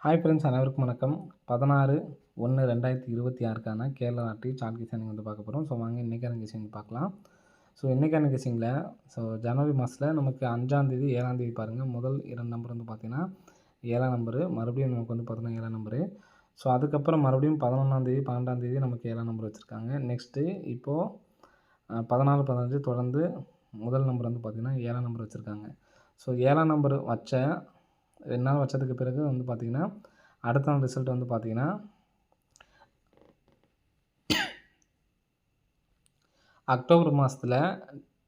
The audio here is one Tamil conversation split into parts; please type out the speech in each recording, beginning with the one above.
ஹாய் ஃப்ரெண்ட்ஸ், அனைவருக்கும் வணக்கம். 16/1/2026க்கான கேரளா நாட்டு சார்ட் கெஸ்ஸிங் வந்து பார்க்க போகிறோம். வாங்க இன்றைக்கான கெஸ்ஸிங் பார்க்கலாம். இன்றைக்கான கெஸ்ஸிங்கில் ஜனவரி மாதத்தில் நமக்கு 5ஆந்தேதி 7ஆந்தேதி பாருங்கள். முதல் 2 நம்பர் வந்து பார்த்திங்கன்னா 7ஆம் நம்பரு, மறுபடியும் நமக்கு வந்து பார்த்திங்கன்னா 7ஆம் நம்பரு. அதுக்கப்புறம் மறுபடியும் 11ஆந்தேதி 12ஆந்தேதி நமக்கு 7ஆம் நம்பர் வச்சுருக்காங்க. நெக்ஸ்ட்டு இப்போது 14, 15 தொடர்ந்து முதல் நம்பர் வந்து பார்த்திங்கன்னா 7ஆம் நம்பர் வச்சுருக்காங்க. 7ஆம் நம்பர் வச்ச 2 நாள் வச்சதுக்கு பிறகு வந்து பார்த்திங்கன்னா அடுத்த நாள் ரிசல்ட் வந்து பார்த்திங்கன்னா அக்டோபர் மாதத்தில்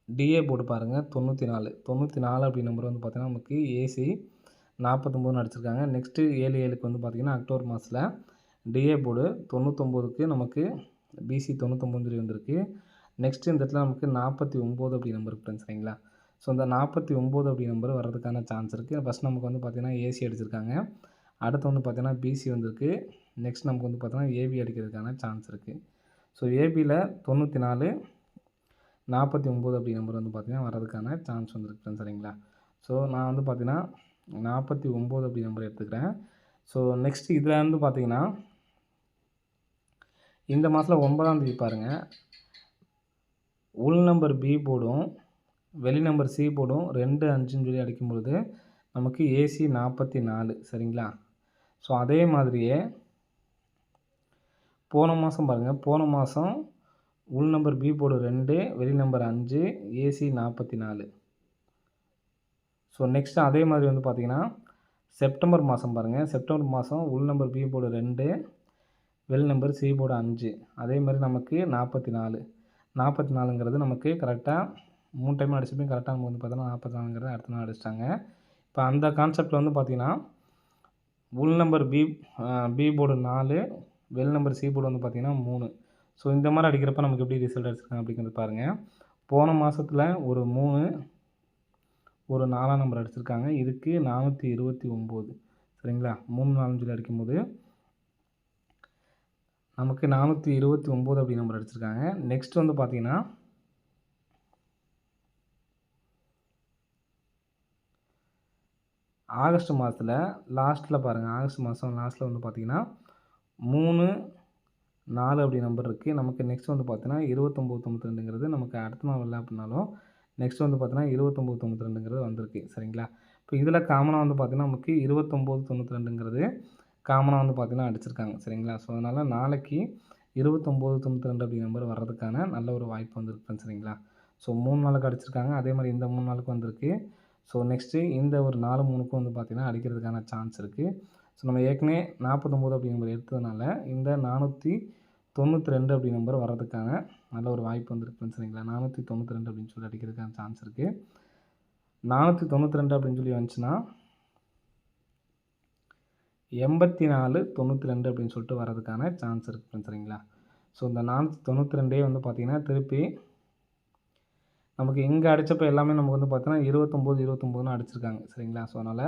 டிஏ போர்டு பாருங்கள் 94 அப்படி நம்பர் வந்து பார்த்திங்கன்னா நமக்கு ஏசி 49 அடிச்சிருக்காங்க. நெக்ஸ்ட்டு 7/7க்கு வந்து பார்த்திங்கன்னா அக்டோபர் மாதத்தில் டிஏ போர்டு 99க்கு நமக்கு பிசி 99 சொல்லி வந்திருக்கு. நெக்ஸ்ட்டு இந்த இடத்துல நமக்கு 49 அப்படி நம்பர் இருக்குது சரிங்களா. இந்த 49 அப்படி நம்பர் வர்றதுக்கான சான்ஸ் இருக்குது. ஃபஸ்ட் நமக்கு வந்து பார்த்திங்கன்னா ஏசி அடிச்சிருக்காங்க. அடுத்து வந்து பார்த்திங்கன்னா பிசி வந்திருக்கு. நெக்ஸ்ட் நமக்கு வந்து பார்த்திங்கன்னா ஏபி அடிக்கிறதுக்கான சான்ஸ் இருக்குது. ஏபியில் 94, 49 அப்படி நம்பர் வந்து பார்த்திங்கன்னா வர்றதுக்கான சான்ஸ் வந்துருக்கு சரிங்களா. நான் வந்து பார்த்திங்கன்னா 49 அப்படி நம்பர் எடுத்துக்கிறேன். நெக்ஸ்ட் இதில் வந்து பார்த்திங்கன்னா இந்த மாதத்தில் 9ஆந்தேதி பாருங்கள், உள் நம்பர் பி போர்டும் வெளி நம்பர் சி போர்டும் 2, 5ன்னு சொல்லி அடிக்கும்பொழுது நமக்கு ஏசி 44 சரிங்களா. அதே மாதிரியே போன மாதம் பாருங்கள், போன மாதம் உள் நம்பர் பி போர்டு 2, வெளி நம்பர் 5, ஏசி 44. நெக்ஸ்ட்டு அதே மாதிரி வந்து பார்த்திங்கன்னா செப்டம்பர் மாதம் பாருங்கள், செப்டம்பர் மாதம் உள் நம்பர் பி போர்டு 2, வெளி நம்பர் சி போர்டு 5, அதே மாதிரி நமக்கு 44. 44ங்கிறது நமக்கு கரெக்டாக 3 டைம் அடிச்சுப்போம். கரெக்டாக நம்ம வந்து பார்த்தோன்னா 44ங்கிறத அடுத்த நாள் அடிச்சிட்டாங்க. இப்போ அந்த கான்செப்டில் வந்து பார்த்திங்கன்னா உள் நம்பர் பி போர்டு 4, வெளி நம்பர் சி போர்டு வந்து பார்த்திங்கன்னா 3. இந்த மாதிரி அடிக்கிறப்ப நமக்கு எப்படி ரிசல்ட் அடிச்சிருக்காங்க அப்படிங்கிறது பாருங்கள். போன மாதத்தில் ஒரு 3, ஒரு 4ஆம் நம்பர் அடிச்சிருக்காங்க. இதுக்கு 429 சரிங்களா. 3, 4 சொல்லி அடிக்கும்போது நமக்கு 429 அப்படி நம்பர் அடிச்சிருக்காங்க. நெக்ஸ்ட் வந்து பார்த்திங்கன்னா ஆகஸ்ட் மாதத்தில் லாஸ்ட்டில் பாருங்கள், ஆகஸ்ட் மாதம் லாஸ்ட்டில் வந்து பார்த்திங்கன்னா 3, 4 அப்படி நம்பர் இருக்குது. நமக்கு நெக்ஸ்ட் வந்து பார்த்தீங்கன்னா 2992ங்கிறது நமக்கு அடுத்த நாள் இல்லை அப்படின்னாலும் நெக்ஸ்ட் வந்து பார்த்தீங்கன்னா 2992ங்கிறது வந்திருக்கு சரிங்களா. இப்போ இதில் காமனாக வந்து பார்த்திங்கன்னா நமக்கு 2992ங்கிறது காமனாக வந்து பார்த்திங்கன்னா அடிச்சிருக்காங்க சரிங்களா. அதனால் நாளைக்கு 2992 அப்படி நம்பர் வர்றதுக்கான நல்ல ஒரு வாய்ப்பு வந்துருக்கு சரிங்களா. 3 நாளுக்கு அடிச்சிருக்காங்க. அதே மாதிரி இந்த 3 நாளுக்கு வந்திருக்கு. நெக்ஸ்ட்டு இந்த ஒரு 4, 3க்கும் வந்து பார்த்திங்கன்னா அடிக்கிறதுக்கான சான்ஸ் இருக்குது. நம்ம ஏற்கனவே 49 அப்படி நம்பர் எடுத்ததுனால இந்த 492 அப்படி நம்பர் வர்றதுக்கான நல்ல ஒரு வாய்ப்பு வந்துருக்கு சரிங்களா. 492 அப்படின்னு சொல்லி அடிக்கிறதுக்கான சான்ஸ் இருக்குது. 492 அப்படின்னு சொல்லி வந்துச்சுன்னா 8492 அப்படின்னு சொல்லிட்டு வர்றதுக்கான சான்ஸ் இருக்குது சரிங்களா. இந்த 492 வந்து பார்த்திங்கன்னா திருப்பி நமக்கு இங்கே அடித்தப்போ எல்லாமே நமக்கு வந்து பார்த்தீங்கன்னா 29 அடிச்சிருக்காங்க சரிங்களா. அதனால்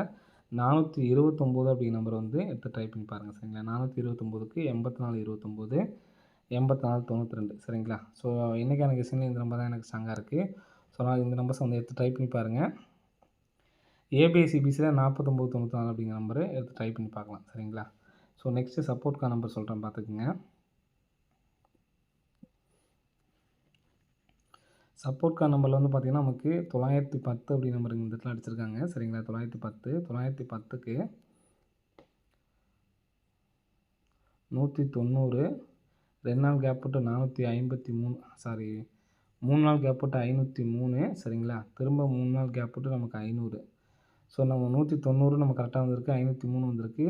429 அப்படிங்கிற நம்பர் வந்து எடுத்து ட்ரை பண்ணி பாருங்கள் சரிங்களா. 429க்கு 8429, 8492 சரிங்களா. இன்றைக்கான கெஸ்ஸிங்கில் இந்த நம்பர் தான் எனக்கு ஸ்ட்ராங்காக இருக்குது. நான் இந்த நம்பர்ஸ் வந்து எடுத்து ட்ரை பண்ணி பாருங்கள். ஏபிசிபிசியில் 4994 அப்படிங்கிற நம்பரை எடுத்து ட்ரை பண்ணி பார்க்கலாம் சரிங்களா. நெக்ஸ்ட்டு சப்போர்ட்கான நம்பர் சொல்கிறேன் பார்த்துக்குங்க. சப்போர்ட்கான நம்பரில் வந்து பார்த்திங்கன்னா நமக்கு 910 அப்படி நம்பர் இந்த இடத்துல அடிச்சிருக்காங்க சரிங்களா. 910க்கு 190, 2 நாள் கேப் போட்டு 453, 3 நாள் கேப் போட்டு 503 சரிங்களா. திரும்ப 3 நாள் கேப் போட்டு நமக்கு 500. நம்ம 190 நம்ம கரெக்டாக வந்திருக்கு, 503 வந்திருக்கு.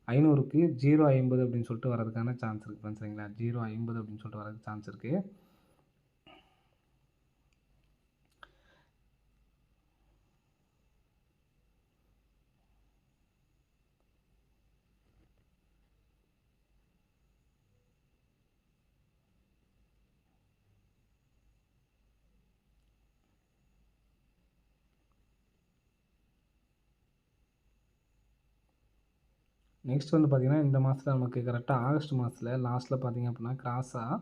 500க்கு 050 அப்படின்னு சொல்லிட்டு வரதுக்கான சான்ஸ் இருக்குது சரிங்களா. 050 அப்படின்னு சொல்லிட்டு வரதுக்கு சான்ஸ் இருக்குது. நெக்ஸ்ட் வந்து பார்த்திங்கன்னா இந்த மாதத்தில் நமக்கு கரெக்டாக ஆகஸ்ட் மாதத்தில் லாஸ்ட்டில் பார்த்திங்க அப்படின்னா கிராஸாக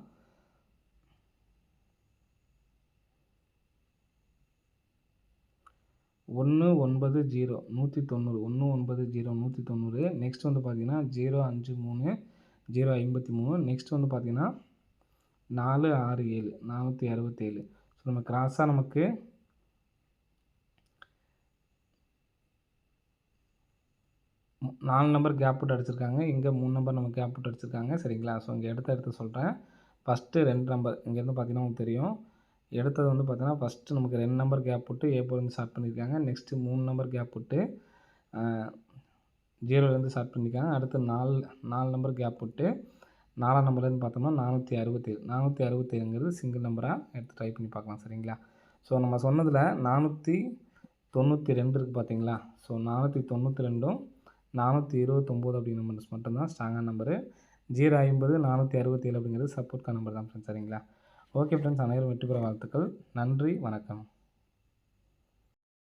1 190 190 190 190. நெக்ஸ்ட் வந்து பார்த்தீங்கன்னா 053 053. நெக்ஸ்ட் வந்து பார்த்தீங்கன்னா 467 467. ஸோ நம்ம கிராஸாக நமக்கு 4 நம்பர் கேப் விட்டு அடிச்சிருக்காங்க. இங்கே 3 நம்பர் நம்ம கேப் விட்டு அடிச்சிருக்காங்க. சரிங்களா? ஸோ இங்கே எடுத்து சொல்கிறேன். ஃபஸ்ட்டு 2 நம்பர் இங்கேருந்து பார்த்தீங்கன்னா உங்களுக்கு தெரியும். எடுத்தது வந்து பார்த்தீங்கன்னா ஃபஸ்ட்டு நமக்கு 2 நம்பர் கேப் விட்டு ஏலேருந்து ஸ்டார்ட் பண்ணியிருக்காங்க. நெக்ஸ்ட்டு 3 நம்பர் கேப் விட்டு 0லேருந்து ஸ்டார்ட் பண்ணியிருக்காங்க. அடுத்து 4 நம்பர் கேப் விட்டு 4ஆம் நம்பர்லேருந்து பார்த்தோம்னா 467 467ங்கிறது சிங்கிள் நம்பராக எடுத்து ட்ரை பண்ணி பார்க்கலாம். சரிங்களா? ஸோ நம்ம சொன்னதில் 492 இருக்குது பார்த்தீங்களா? ஸோ 492ம் 429 அப்படிங்கிற நம்பர்ஸ் மட்டும்தான் ஸ்ட்ராங்கான நம்பரு. 050 467 அப்படிங்கிறது சப்போர்ட்கான நம்பர் தான் ஃப்ரெண்ட்ஸ். சரிங்களா? ஓகே ஃப்ரெண்ட்ஸ், அனைவரும் வெற்றி பெற வாழ்த்துக்கள். நன்றி, வணக்கம்.